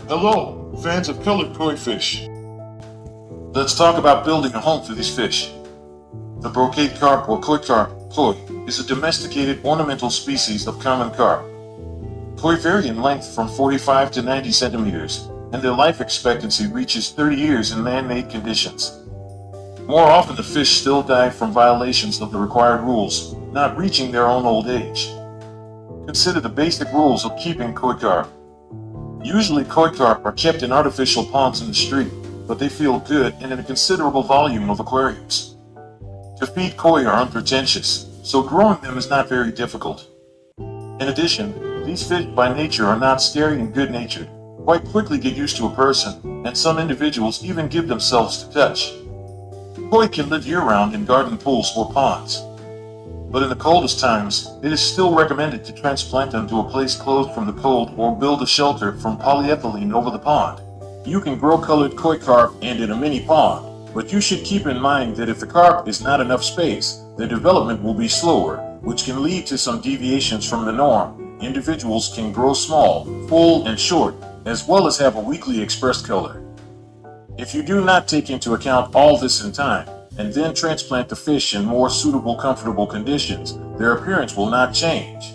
Hello, fans of colored koi fish. Let's talk about building a home for these fish. The brocade carp or koi is a domesticated ornamental species of common carp. Koi vary in length from 45 to 90 centimeters, and their life expectancy reaches 30 years in man-made conditions. More often the fish still die from violations of the required rules, not reaching their own old age. Consider the basic rules of keeping koi carp. Usually koi carp are kept in artificial ponds in the street, but they feel good and in a considerable volume of aquariums. To feed koi are unpretentious, so growing them is not very difficult. In addition, these fish by nature are not scary and good-natured, quite quickly get used to a person, and some individuals even give themselves to touch. Koi can live year-round in garden pools or ponds, but in the coldest times, it is still recommended to transplant them to a place closed from the cold or build a shelter from polyethylene over the pond. You can grow colored koi carp and in a mini pond, but you should keep in mind that if the carp is not enough space, their development will be slower, which can lead to some deviations from the norm. Individuals can grow small, full, and short, as well as have a weakly expressed color. If you do not take into account all this in time, and then transplant the fish in more suitable, comfortable conditions, their appearance will not change.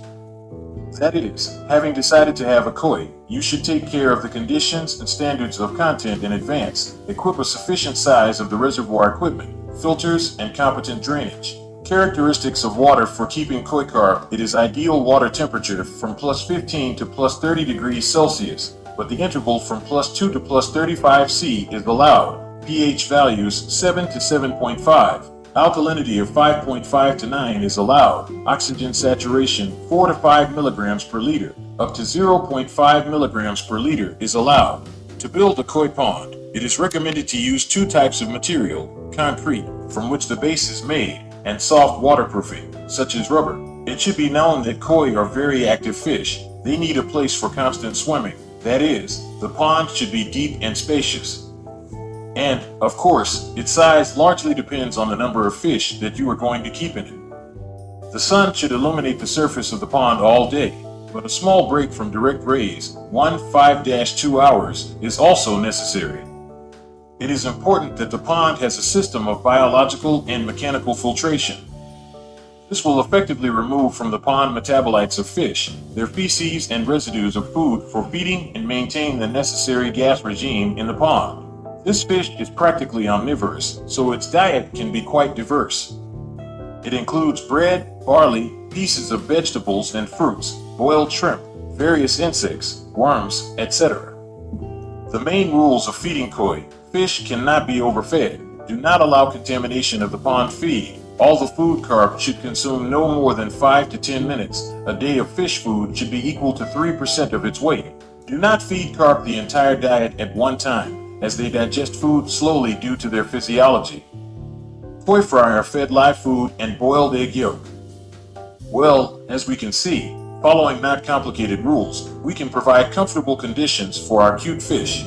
That is, having decided to have a koi, you should take care of the conditions and standards of content in advance, equip a sufficient size of the reservoir equipment, filters, and competent drainage. Characteristics of water for keeping koi carp: it is ideal water temperature from plus 15 to plus 30 degrees Celsius, but the interval from plus 2 to plus 35 C is allowed. pH values 7 to 7.5. Alkalinity of 5.5 to 9 is allowed. Oxygen saturation 4 to 5 milligrams per liter. Up to 0.5 milligrams per liter is allowed. To build a koi pond, it is recommended to use two types of material: concrete, from which the base is made, and soft waterproofing, such as rubber. It should be known that koi are very active fish. They need a place for constant swimming. That is, the pond should be deep and spacious. And, of course, its size largely depends on the number of fish that you are going to keep in it. The sun should illuminate the surface of the pond all day, but a small break from direct rays, 5-2 hours, is also necessary. It is important that the pond has a system of biological and mechanical filtration. This will effectively remove from the pond metabolites of fish, their feces and residues of food for feeding and maintain the necessary gas regime in the pond. This fish is practically omnivorous, so its diet can be quite diverse. It includes bread, barley, pieces of vegetables and fruits, boiled shrimp, various insects, worms, etc. The main rules of feeding koi: fish cannot be overfed. Do not allow contamination of the pond feed. All the food carp should consume no more than 5 to 10 minutes. A day of fish food should be equal to 3% of its weight. Do not feed carp the entire diet at one time, as they digest food slowly due to their physiology. Koi fry are fed live food and boiled egg yolk. Well, as we can see, following not complicated rules, we can provide comfortable conditions for our cute fish.